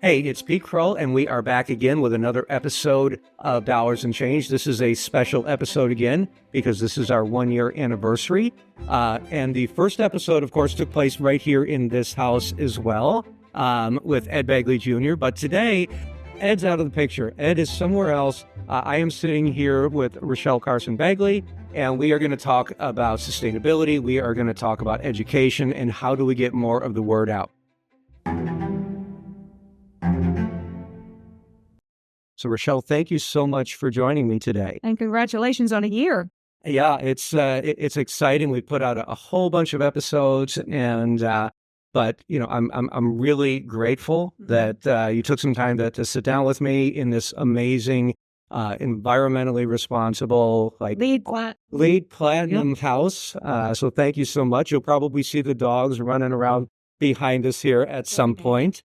Hey, it's Pete Krull, and we are back again with another episode of Dollars and Change. This is a special episode again because this is our 1-year anniversary. And the first episode, of course, took place right here in this house as well with Ed Begley Jr. But today, Ed's out of the picture. Ed is somewhere else. I am sitting here with Rachelle Carson Begley, and we are going to talk about sustainability. We are going to talk about education and how do we get more of the word out. So, Rachelle, thank you so much for joining me today. And congratulations on a year. Yeah, it's exciting. We put out a whole bunch of episodes, and but you know, I'm really grateful that you took some time to sit down with me in this amazing, environmentally responsible, like lead platinum house. So, thank you so much. You'll probably see the dogs running around behind us here at some point.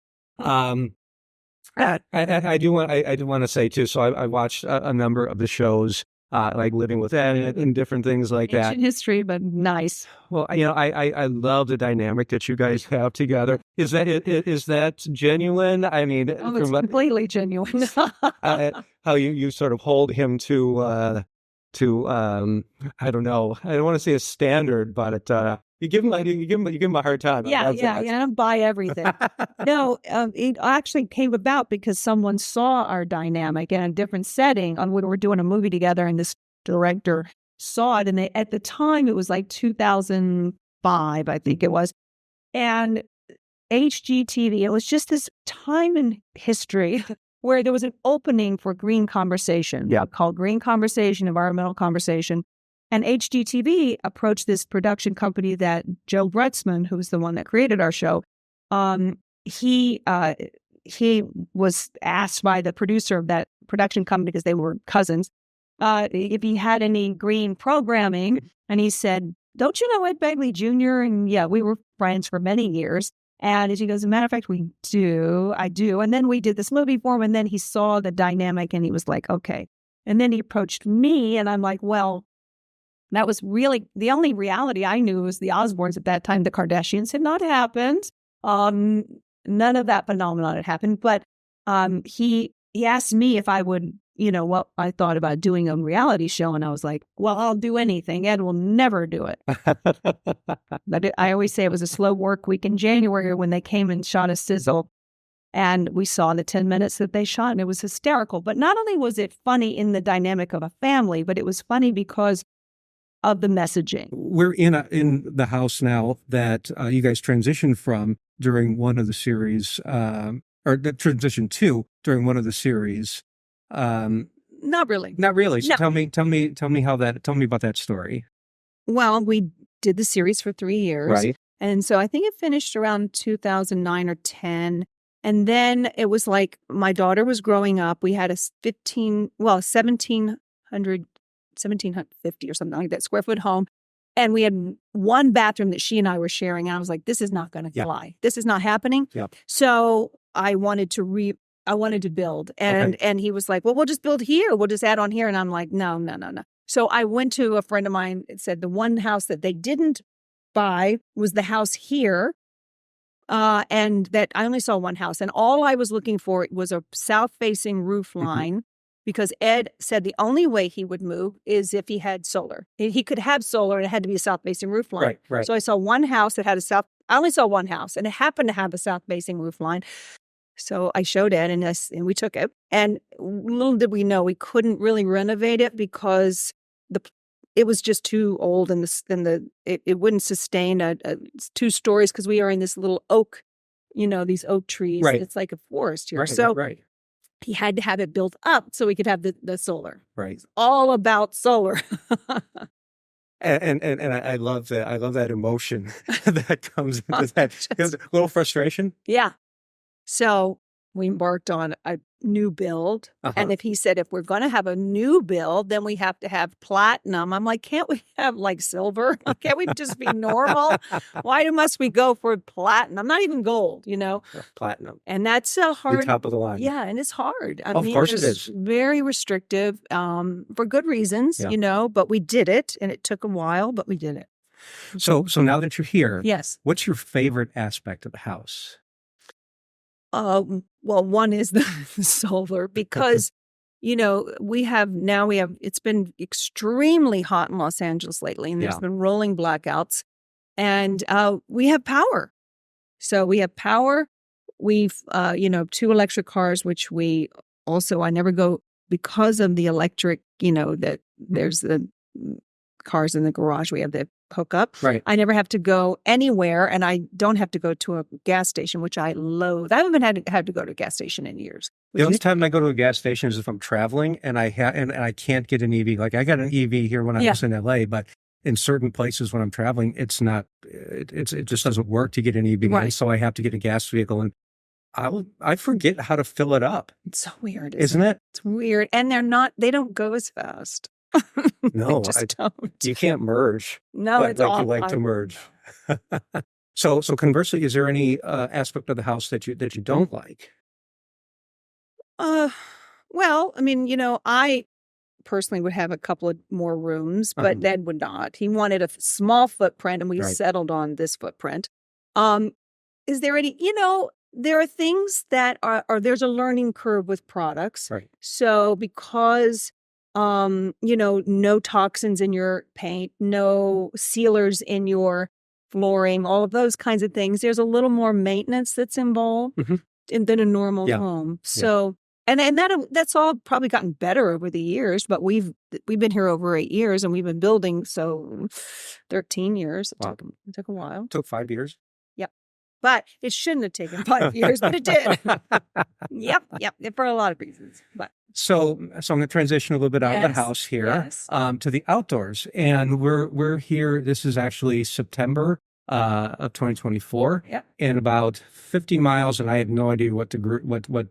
I do want to say too. So I watched a number of the shows, like Living with Ed and different things like that. Ancient history, but nice. Well, you know, I love the dynamic that you guys have together. Is that genuine? I mean, it's completely genuine. How you sort of hold him to I don't know. I don't want to say a standard, but you give him a hard time. Yeah. I don't buy everything. No, it actually came about because someone saw our dynamic in a different setting. We were doing a movie together, and this director saw it. And at the time, it was like 2005, I think it was. And HGTV, it was just this time in history where there was an opening for green conversation, called Green Conversation, Environmental Conversation. And HGTV approached this production company that Joe Bretzman, who's the one that created our show, he was asked by the producer of that production company, because they were cousins, if he had any green programming. And he said, "Don't you know Ed Begley Jr.?" And yeah, we were friends for many years. And he goes, "As a matter of fact, I do. And then we did this movie for him. And then he saw the dynamic and he was like, okay. And then he approached me, and I'm like, well, that was really the only reality I knew was the Osbournes at that time. The Kardashians had not happened. None of that phenomenon had happened. But he asked me if I would, what I thought about doing a reality show. And I was like, well, I'll do anything. Ed will never do it. But I always say it was a slow work week in January when they came and shot a sizzle. And we saw the 10 minutes that they shot, and it was hysterical. But not only was it funny in the dynamic of a family, but it was funny because of the messaging. We're in the house now that you guys transitioned from during one of the series, or the transition to during one of the series. Not really. So no. Tell me about that story. Well, we did the series for 3 years, right? And so I think it finished around 2009 or 10. And then it was like my daughter was growing up. We had a 1,750 or something like that square foot home. And we had one bathroom that she and I were sharing. And I was like, this is not going to fly. This is not happening. Yep. So I wanted to build. And he was like, well, we'll just build here. We'll just add on here. And I'm like, no. So I went to a friend of mine and said the one house that they didn't buy was the house here. And that I only saw one house. And all I was looking for was a south-facing roof line. Because Ed said the only way he would move is if he had solar. He could have solar, and it had to be a south-facing roof line. Right. So I saw one house that had I only saw one house, and it happened to have a south-facing roof line. So I showed Ed, and we took it. And little did we know, we couldn't really renovate it because it was just too old, and it wouldn't sustain 2 stories, because we are in this little oak, these oak trees. Right. It's like a forest here. Right. He had to have it built up so we could have the solar. Right. It's all about solar. and I love that. I love that emotion that comes into that. A little frustration. Yeah. So we embarked on a new build. And if he said, if we're going to have a new build, then we have to have platinum. I'm like, can't we have like silver? Can't we just be normal? Why must we go for platinum? Not even gold, Platinum. And that's a hard. The top of the line. Yeah. And it's hard. Of course it is. Very restrictive for good reasons, but we did it, and it took a while, but we did it. So now that you're here, yes, what's your favorite aspect of the house? well, one is the solar because, it's been extremely hot in Los Angeles lately, and there's been rolling blackouts, and we have power. So we have power. We've, 2 electric cars, which I never go because of the electric, that there's the cars in the garage. We have the hookup. Right. I never have to go anywhere, and I don't have to go to a gas station, which I loathe. I haven't had to go to a gas station in years. The only time I go to a gas station is if I'm traveling and I can't get an EV. Like I got an EV here when I was in LA, but in certain places when I'm traveling, it just doesn't work to get an EV. Right. And so I have to get a gas vehicle, and I forget how to fill it up. It's so weird, isn't it? It's weird, and they don't go as fast. No, I don't. You can't merge. No, it's like awful. you like to merge. So conversely, is there any aspect of the house that you don't like? Well, I personally would have a couple of more rooms, but Ed would not. He wanted a small footprint, and we settled on this footprint. Is there any, there are things that there's a learning curve with products. Right. So because, no toxins in your paint, no sealers in your flooring, all of those kinds of things, there's a little more maintenance that's involved than a normal home. So, and that's all probably gotten better over the years, but we've been here over 8 years, and we've been building, 13 years. It took a while. Took 5 years. But it shouldn't have taken 5 years, but it did. Yep, for a lot of reasons. But so I'm going to transition a little bit out of the house here to the outdoors, and we're here. This is actually September of 2024, and about 50 miles, and I have no idea what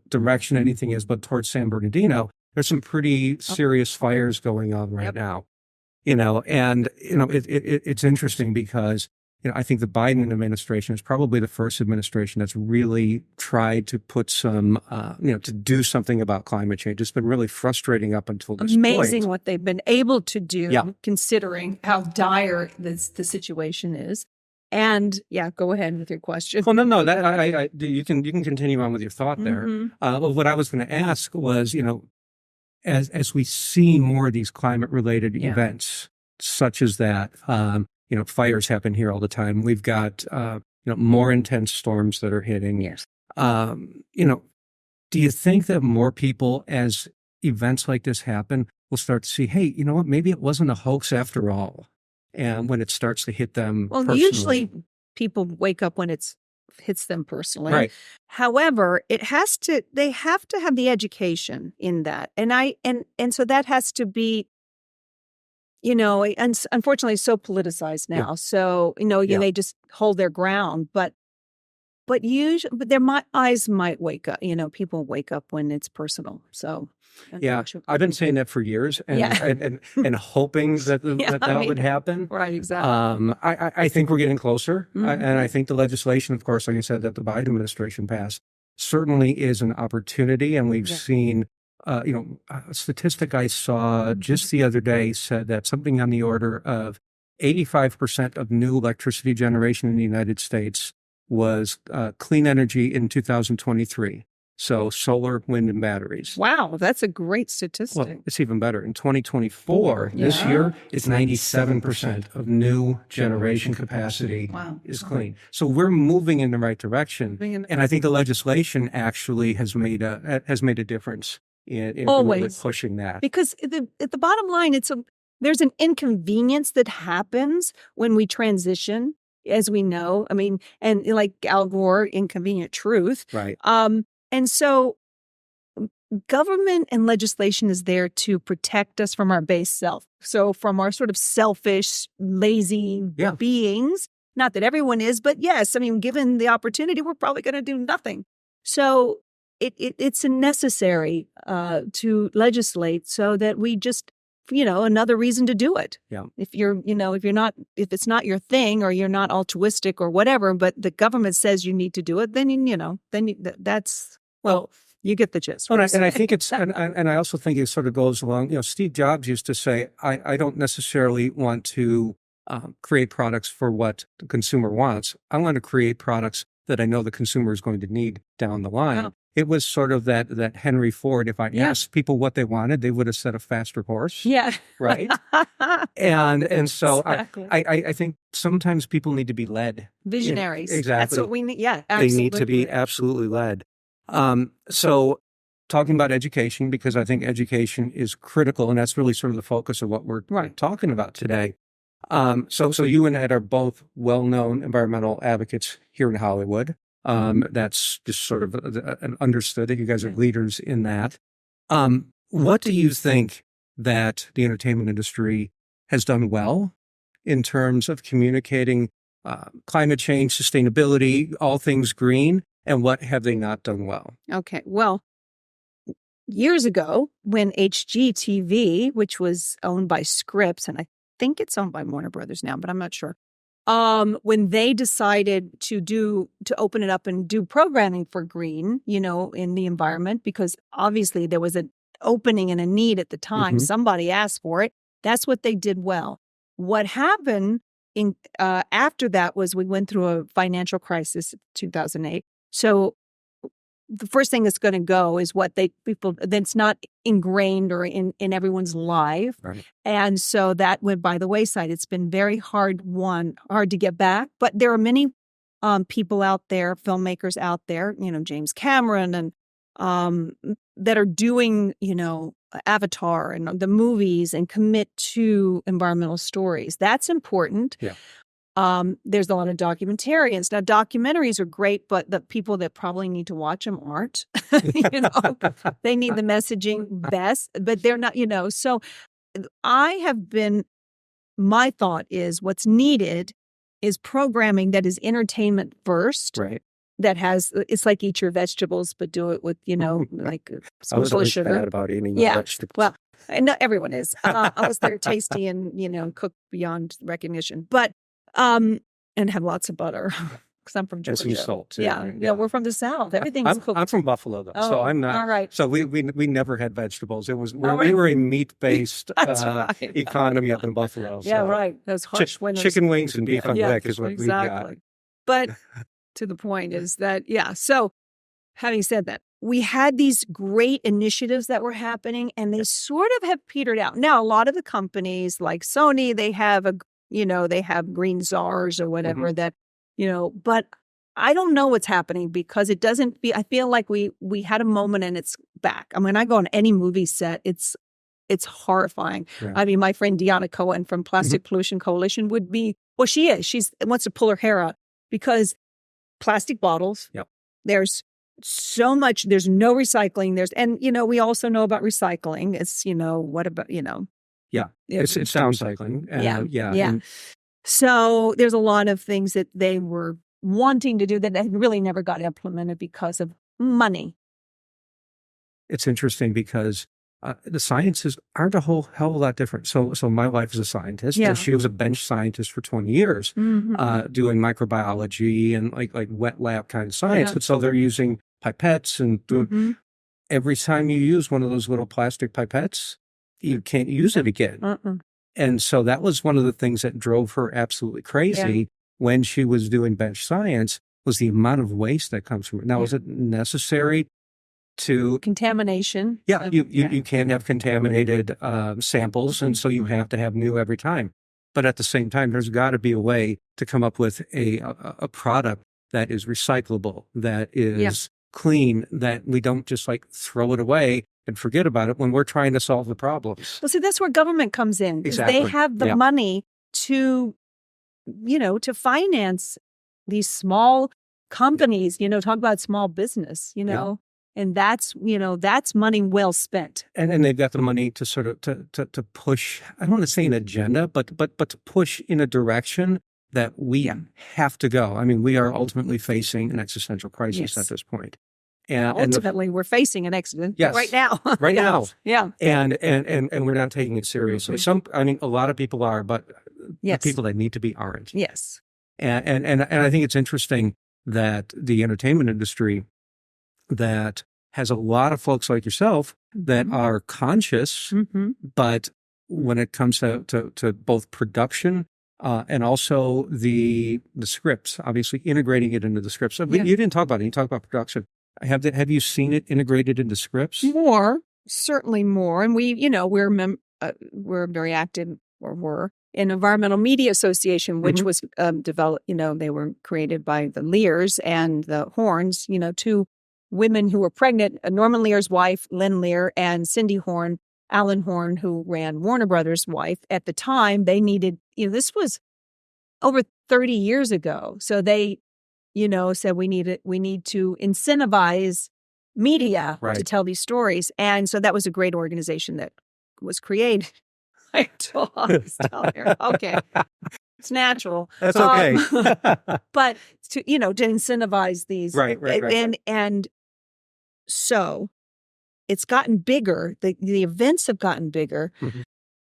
direction anything is, but towards San Bernardino, there's some pretty serious fires going on right now. It's interesting because. I think the Biden administration is probably the first administration that's really tried to put some, to do something about climate change. It's been really frustrating up until this point. Amazing what they've been able to do, considering how dire the situation is. And go ahead with your question. Well, no, that you can continue on with your thought there. What I was going to ask was, as we see more of these climate-related events, such as that. Fires happen here all the time. We've got, more intense storms that are hitting. Yes. Do you think that more people, as events like this happen, will start to see, hey, you know what, maybe it wasn't a hoax after all? And when it starts to hit them personally. Usually people wake up when it hits them personally. Right. However, they have to have the education in that. And so that has to be, and unfortunately, it's so politicized now. Yeah. So, they just hold their ground. But their eyes might wake up. People wake up when it's personal. So, I've been saying that for years, and hoping that would happen. Right, exactly. I think we're getting clser, and I think the legislation, of course, like I said, that the Biden administration passed, certainly is an opportunity, and we've seen. A statistic I saw just the other day said that something on the order of 85% of new electricity generation in the United States was clean energy in 2023. So solar, wind, and batteries. Wow, that's a great statistic. Well, it's even better. In 2024, this year, it's 97% of new generation capacity is clean. So we're moving in the right direction. And I think the legislation actually has made a difference. In Always really pushing that, because at the bottom line, there's an inconvenience that happens when we transition, as we know. And like Al Gore, inconvenient truth, right? And so, government and legislation is there to protect us from our base self. So, from our sort of selfish, lazy beings. Not that everyone is, but yes, given the opportunity, we're probably going to do nothing. So. It's necessary to legislate so that we just, another reason to do it. Yeah. If if it's not your thing, or you're not altruistic or whatever, but the government says you need to do it, then that's you get the gist. And I think it's, and I also think it sort of goes along. Steve Jobs used to say, I don't necessarily want to create products for what the consumer wants. I want to create products that I know the consumer is going to need down the line. it was sort of that Henry Ford. If I asked people what they wanted, they would have said a faster horse. Yeah. Right. And so Exactly. I think sometimes people need to be led. Visionaries. Exactly. That's what we need. Yeah, They absolutely. need to be absolutely led. So talking about education, because I think education is critical, and that's really sort of the focus of what we're talking about today. So you and Ed are both well-known environmental advocates here in Hollywood. That's just sort of understood that you guys are leaders in that. What do you think that the entertainment industry has done well in terms of communicating climate change, sustainability, all things green, and what have they not done well? Okay. Well, years ago, when HGTV, which was owned by Scripps, and I think it's owned by Warner Brothers now, but I'm not sure. When they decided to open it up and do programming for green, in the environment, because obviously there was an opening and a need at the time. Somebody asked for it. That's what they did well. What happened after that was we went through a financial crisis in 2008. So the first thing that's going to go is what that's not ingrained or in everyone's life. Right. And so that went by the wayside. It's been very hard to get back. But there are many people out there, filmmakers out there, James Cameron and that are doing, Avatar and the movies and commit to environmental stories. That's important. Yeah. There's a lot of documentarians. Now, documentaries are great, but the people that probably need to watch them aren't. They need the messaging best, but they're not, So my thought is what's needed is programming that is entertainment first. Right. That it's like eat your vegetables, but do it with, like I was full of always sugar. bad about eating my vegetables. Well, no, everyone is. Unless they're tasty and, cooked beyond recognition. But, and have lots of butter. Because I'm from Georgia. And some salt, too. Yeah, we're from the South. Everything's cooked. I'm from Buffalo, though, so I'm not. All right. So we never had vegetables. We were a meat-based economy up in Buffalo. Yeah, right. Those harsh winters. Chicken wings and beef on deck is what we got. But to the point is that, so having said that, we had these great initiatives that were happening and they sort of have petered out. Now, a lot of the companies like Sony, they have they have green czars or whatever that, but I don't know what's happening because I feel like we had a moment and it's back. I mean, I go on any movie set, it's horrifying. Yeah. I mean, my friend Deanna Cohen from Plastic Pollution Coalition she wants to pull her hair out because plastic bottles. Yep. There's so much. There's no recycling. We also know about recycling. It's what about Yeah, it's downcycling. Yeah. And so there's a lot of things that they were wanting to do that they really never got implemented because of money. It's interesting because the sciences aren't a whole hell of a lot different. So my wife is a scientist. Yeah. And she was a bench scientist for 20 years, doing microbiology and like wet lab kind of science. Yeah. And so they're using pipettes and every time you use one of those little plastic pipettes, you can't use it again. And so that was one of the things that drove her absolutely crazy when she was doing bench science was the amount of waste that comes from it. Now, is it necessary to contamination? Yeah, you can't have contaminated samples, and so you have to have new every time. But at the same time, there's got to be a way to come up with a product that is recyclable, that is clean, that we don't just like throw it away and forget about it when we're trying to solve the problems. Well, see, that's where government comes in. Exactly. They have the money to, to finance these small companies, talk about small business, and that's money well spent. And they've got the money to sort of to push, I don't want to say an agenda, but to push in a direction that we have to go. I mean, we are ultimately facing an existential crisis at this point. And ultimately, we're facing an accident right now. Right now. Yeah. And we're not taking it seriously. A lot of people are, but the people that need to be aren't. Yes. And I think it's interesting that the entertainment industry that has a lot of folks like yourself that are conscious, but when it comes to both production and also the scripts, obviously integrating it into the scripts. So you didn't talk about it. You talked about production. Have you seen it integrated into scripts? More, certainly more. And we, we're very active, or were, in Environmental Media Association, which was developed, they were created by the Lears and the Horns, two women who were pregnant, Norman Lear's wife, Lynn Lear, and Cindy Horn, Alan Horn, who ran Warner Brothers' wife. At the time, they needed, this was over 30 years ago. So they, said we need to incentivize media to tell these stories. And so that was a great organization that was created. I was telling her, okay, it's natural. That's okay. But to incentivize these. Right. And so it's gotten bigger. The events have gotten bigger. Mm-hmm.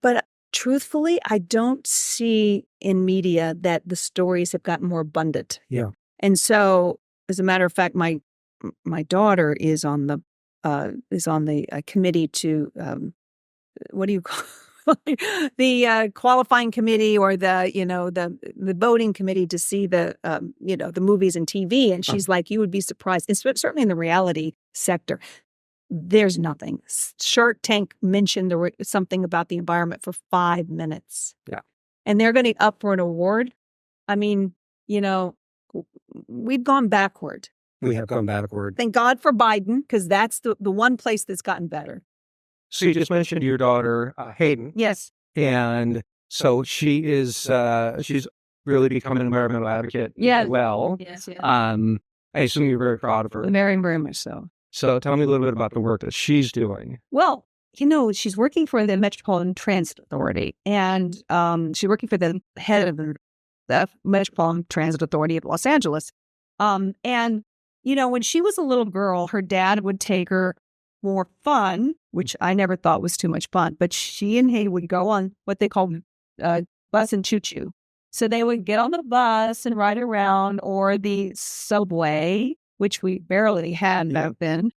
But truthfully, I don't see in media that the stories have gotten more abundant. Yeah. And so, as a matter of fact, my daughter is on the committee to what do you call the qualifying committee, or the voting committee to see the movies and TV. And she's like, you would be surprised. And certainly in the reality sector, there's nothing. Shark Tank mentioned something about the environment for 5 minutes. Yeah. And they're going to up for an award. I mean, we've gone backward. We have gone backward. Thank God for Biden, because that's the one place that's gotten better. So you just mentioned your daughter, Hayden. Yes. And so she is, she's really become an environmental advocate as well. Yes. I assume you're very proud of her. Very, very much so. So tell me a little bit about the work that she's doing. Well, she's working for the Metropolitan Transit Authority, and she's working for the head of the Metropolitan Transit Authority of Los Angeles. And, when she was a little girl, her dad would take her for fun, which I never thought was too much fun, but she and he would go on what they call bus and choo-choo. So they would get on the bus and ride around, or the subway, which we barely had back then.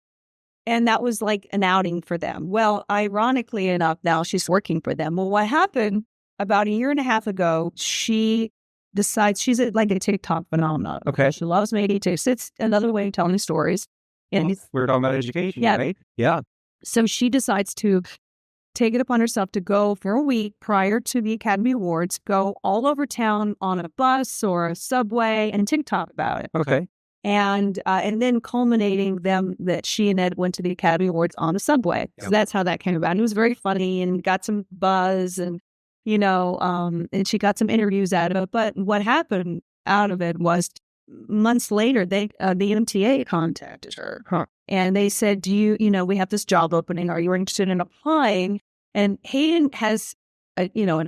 And that was like an outing for them. Well, ironically enough, now she's working for them. Well, what happened about a year and a half ago, she decides she's like a TikTok phenomenon. Okay. She loves making TikToks. It's another way of telling stories. And we're talking about education, right? Yeah. So she decides to take it upon herself to go for a week prior to the Academy Awards, go all over town on a bus or a subway and TikTok about it. Okay. And then culminating them that she and Ed went to the Academy Awards on a subway. Yep. So that's how that came about. And it was very funny and got some buzz, and and she got some interviews out of it. But what happened out of it was, months later, the MTA contacted her, and they said, "Do you, we have this job opening. Are you interested in applying?" And Hayden has,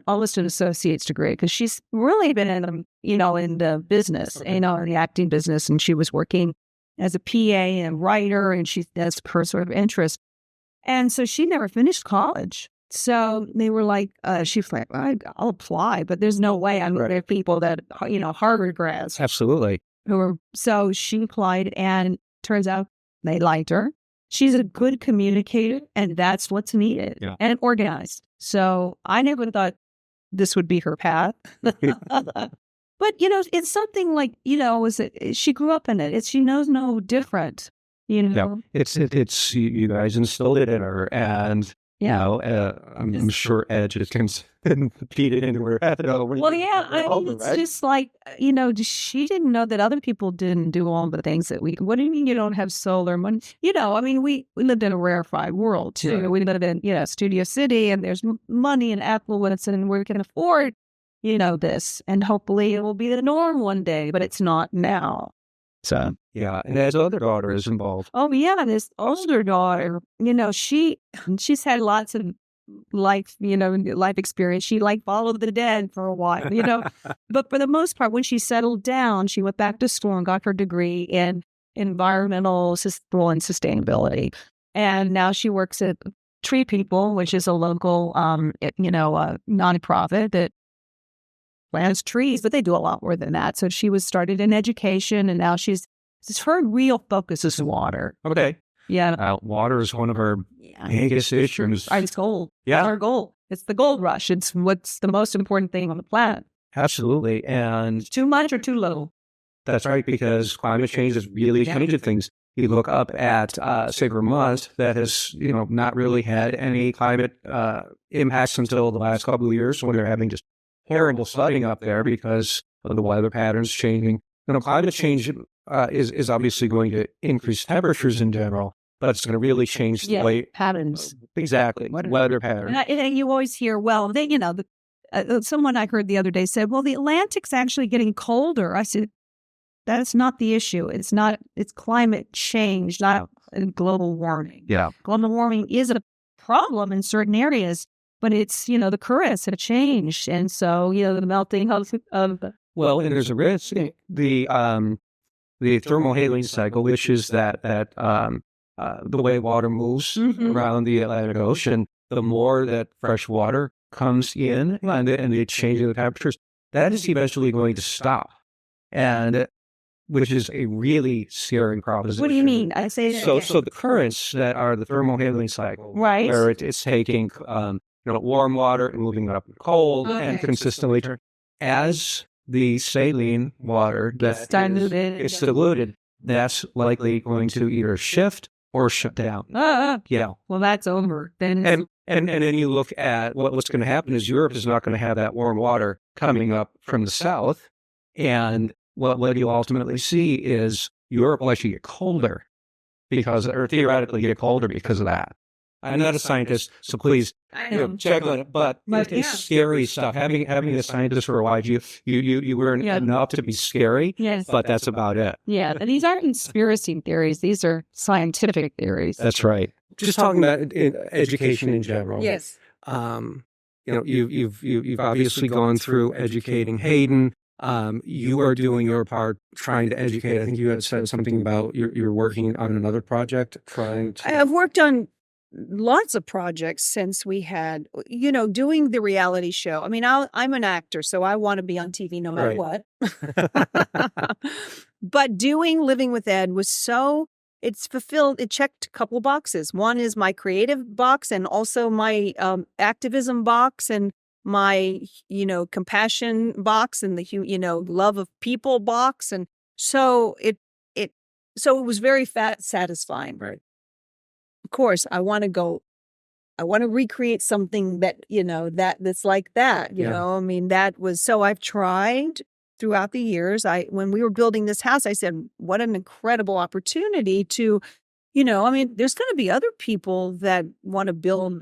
almost an associate's degree, because she's really been in the business, in the acting business, and she was working as a PA and writer, and that's her sort of interest. And so she never finished college. So they were like, she's like, I'll apply, but there's no way. I mean, there are people that, Harvard grads. Absolutely. So she applied, and turns out they liked her. She's a good communicator, and that's what's needed, and organized. So I never thought this would be her path. But, it's something like, she grew up in it. she knows no different, Yeah. It's you guys instilled it in her, and I'm sure Ed just can feed it into her head. It's just like, she didn't know that other people didn't do all the things that we. What do you mean you don't have solar money? We lived in a rarefied world too. Right. We lived in Studio City, and there's money and affluence, and we can afford this, and hopefully it will be the norm one day, but it's not now. So and his other daughter is involved. Oh yeah, this older daughter, she's had lots of life experience. She followed the dead for a while, But for the most part, when she settled down, she went back to school and got her degree in environmental and sustainability. And now she works at Tree People, which is a local, nonprofit that plants trees, but they do a lot more than that. So she was started in education, and now her real focus is water. Okay. Yeah. Water is one of our biggest issues. It's gold. Yeah. Our gold. It's the gold rush. It's what's the most important thing on the planet. Absolutely. And too much or too little. That's right, because climate change is really changing things. You look up at, say, Vermont, that has, not really had any climate impacts until the last couple of years when they're having just terrible flooding up there because of the weather patterns changing. Climate change is obviously going to increase temperatures in general, but it's going to really change the way patterns. Exactly, weather patterns. And you always hear, well, they, someone I heard the other day said, well, the Atlantic's actually getting colder. I said, that's not the issue. It's climate change, not global warming. Yeah. Global warming is a problem in certain areas, but it's, the currents have changed. And so, the melting of well, and there's a risk. The thermohaline cycle, which is that the way water moves around the Atlantic Ocean, the more that fresh water comes in and the change in the temperatures, that is eventually going to stop. And which is a really scary proposition. What do you mean? I say so the currents that are the thermohaline cycle, right? Where it's taking warm water and moving it up in cold and consistently as the saline water that is diluted, that's likely going to either shift or shut down. Yeah. Well, that's over. Then and then you look at what's going to happen is Europe is not going to have that warm water coming up from the south, and what you ultimately see is Europe will actually get colder or theoretically get colder because of that. I'm not a scientist, so please check on it. But it's scary stuff. Having a scientist for a while, you learn enough to be scary. Yes, but that's about it. Yeah, and these aren't conspiracy theories; these are scientific theories. That's right. Just talking about education in general. Yes. You've obviously gone through educating Hayden. You are doing your part trying to educate. I think you had said something about you're working on another project trying to... I've worked on lots of projects since we had, doing the reality show. I mean, I'm an actor, so I want to be on TV no matter what. But doing Living with Ed was it's fulfilled. It checked a couple of boxes. One is my creative box and also my activism box and my, compassion box and the, love of people box. And so it was very satisfying. Right. Of course, I want to recreate something that, that's like that, I mean, that was, so I've tried throughout the years. When we were building this house, I said, what an incredible opportunity to, I mean, there's going to be other people that want to build,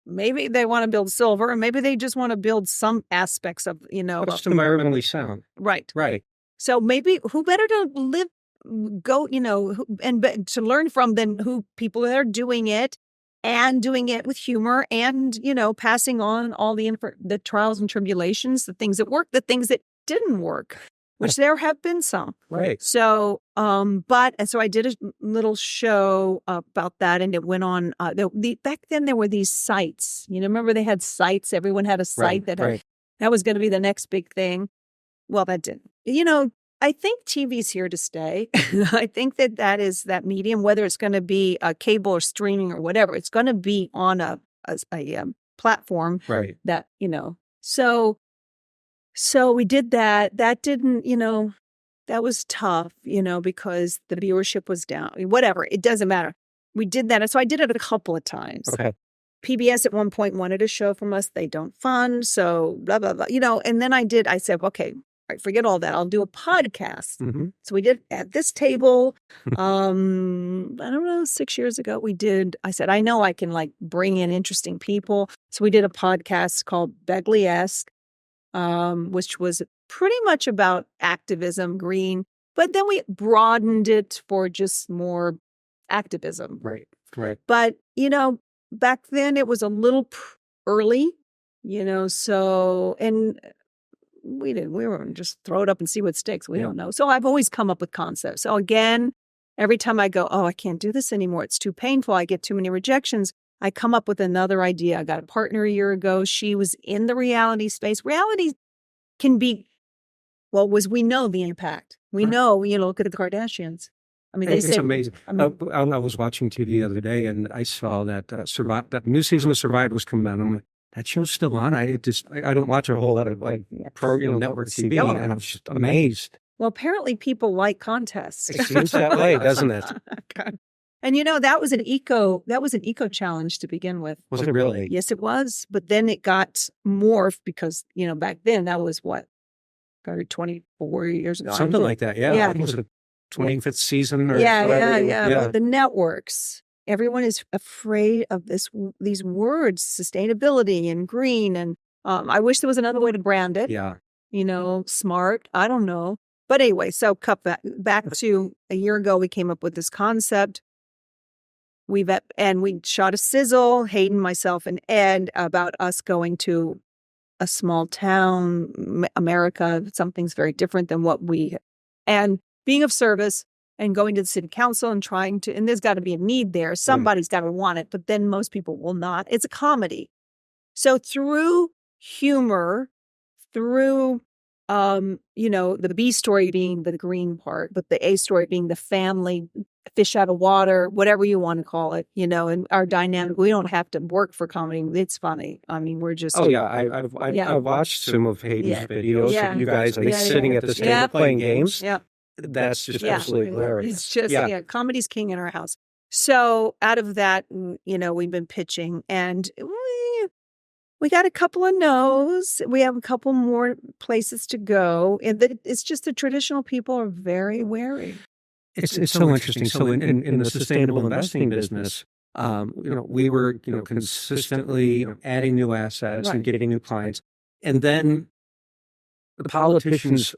maybe they want to build silver, and maybe they just want to build some aspects of, Just environmentally sound. Right. Right. So maybe who better to go, and to learn from than who people that are doing it and doing it with humor and, passing on all the trials and tribulations, the things that worked, the things that didn't work, which there have been some. Right. So, so I did a little show about that, and it went on. Back then there were these sites. Remember they had sites. Everyone had a site that was going to be the next big thing. Well, that didn't. I think TV's here to stay. I think that is that medium, whether it's going to be a cable or streaming or whatever, it's going to be on a platform. Right. That, So we did that. That didn't, that was tough, because the viewership was down. Whatever, it doesn't matter. We did that. And so I did it a couple of times. Okay. PBS at one point wanted a show from us. They don't fund. So blah, blah, blah. And then I said, okay, all right, forget all that. I'll do a podcast. Mm-hmm. So we did at this table. I don't know, 6 years ago I said, I know I can bring in interesting people. So we did a podcast called Begley-esque. Which was pretty much about activism, green, but then we broadened it for just more activism. Right. But, back then it was a little early, so, and we were just throw it up and see what sticks. We don't know. So I've always come up with concepts. So again, every time I go, I can't do this anymore. It's too painful. I get too many rejections. I come up with another idea. I got a partner a year ago. She was in the reality space. Reality can be, we know the impact. We know, look at the Kardashians. I mean, it's amazing. I was watching TV the other day and I saw that that new season of Survivor was coming out. I'm like, that show's still on. I don't watch a whole lot of network TV, and I'm just amazed. Well, apparently people like contests. It seems that way, doesn't it? And that was an eco challenge to begin with. Was it really? Yes, it was. But then it got morphed because, back then that was what, 24 years ago. Something like that, yeah. Yeah. It was the 25th season or Yeah. whatever. But the networks, everyone is afraid of these words, sustainability and green. And I wish there was another way to brand it. Yeah. Smart. I don't know. But anyway, so cut back to a year ago, we came up with this concept. We shot a sizzle, Hayden, myself, and Ed, about us going to a small town, America. Something's very different than and being of service and going to the city council and and there's got to be a need there. Somebody's got to want it, but then most people will not. It's a comedy. So through humor, through the B story being the green part, but the A story being the family, fish out of water, whatever you want to call it, and our dynamic. We don't have to work for comedy. It's funny. I mean, we're just. Oh yeah, I've watched some of Hayden's videos of you guys sitting at the table playing games. Yeah, that's just absolutely hilarious. It's just comedy's king in our house. So out of that, we've been pitching, and we got a couple of no's. We have a couple more places to go. And it's just the traditional people are very wary. It's so interesting. So in the sustainable investing business, we were, consistently adding new assets and getting new clients. And then the politicians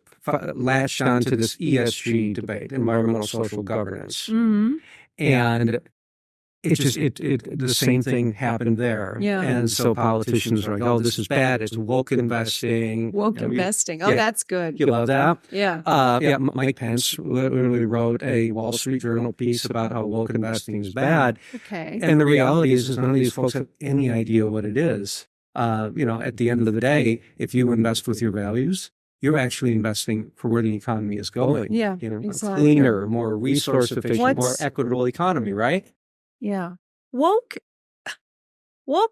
latched onto this ESG debate, environmental social governance. Mm-hmm. And the same thing happened there. Yeah. And so politicians are like, oh, this is bad. It's woke investing. Investing. Oh, that's good. You love that? Yeah. Mike Pence literally wrote a Wall Street Journal piece about how woke investing is bad. Okay. And the reality is none of these folks have any idea what it is. At the end of the day, if you invest with your values, you're actually investing for where the economy is going. Yeah. A cleaner, more resource efficient, more equitable economy, right? Yeah. Woke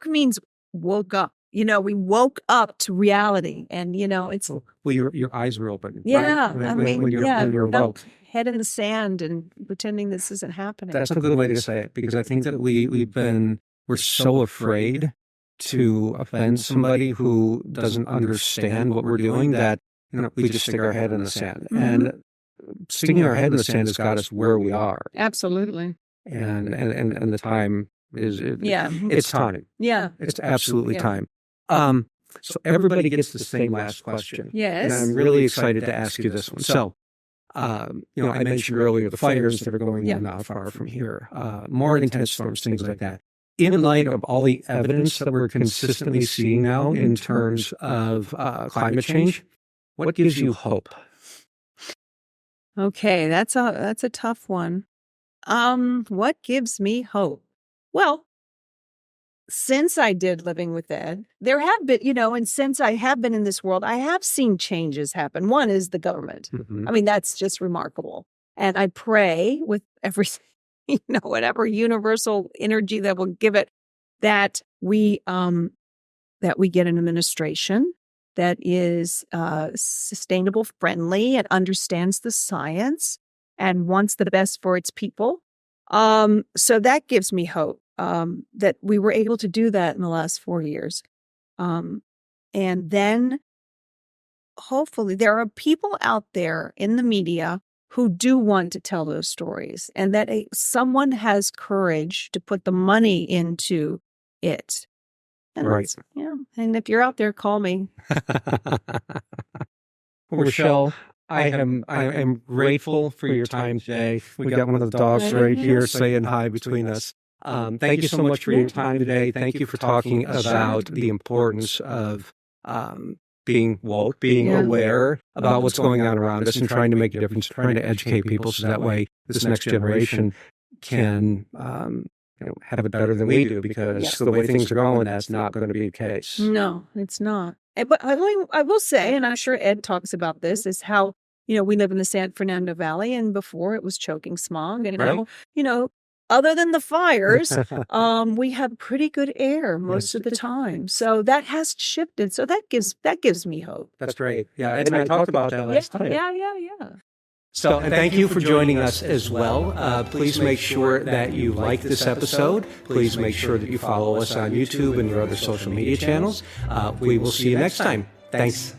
means woke up. We woke up to reality, and it's. Well, your eyes were open. Yeah, right? when you're woke. Head in the sand and pretending this isn't happening. That's a good way to say it, because I think that we're so afraid to offend somebody who doesn't understand what we're doing that we just stick our head in the sand, and sticking our head in the sand has got us where we are. Absolutely. And the time is it's time. Yeah. It's absolutely time. So everybody gets the same last question. Yes. And I'm really excited to ask you this one. So, I mentioned earlier the fires that are going on not far from here, more intense storms, things like that. In light of all the evidence that we're consistently seeing now in terms of climate change, what gives you hope? Okay, that's a tough one. What gives me hope? Well, since I did Living with Ed, there have been, and since I have been in this world, I have seen changes happen. One is the government. Mm-hmm. I mean, that's just remarkable. And I pray with everything, whatever universal energy that will give it, that we get an administration that is sustainable, friendly, and understands the science and wants the best for its people. So that gives me hope that we were able to do that in the last 4 years. And then hopefully there are people out there in the media who do want to tell those stories, and that someone has courage to put the money into it. And right. Yeah. And if you're out there, call me. Rachelle, I am grateful for your time today. We got one of the dogs right here saying hi between us. Thank you so much for your time today. Thank you for talking about the importance of being woke, being aware about what's going on around us, and trying to make a difference, trying to educate people so that way this next generation can have it better than we do, because the way things are going, that's not going to be the case. No, it's not. But I will say, and I'm sure Ed talks about this, is how, we live in the San Fernando Valley, and before it was choking smog. And now, other than the fires, we have pretty good air most of the time. So that has shifted. So that gives me hope. That's great. Yeah, Ed and I talked about that last time. Yeah. So, and thank you for joining us as well. Please make sure that you like this episode. Please make sure that you follow us on YouTube and your other social media channels. We will see you next time. Thanks.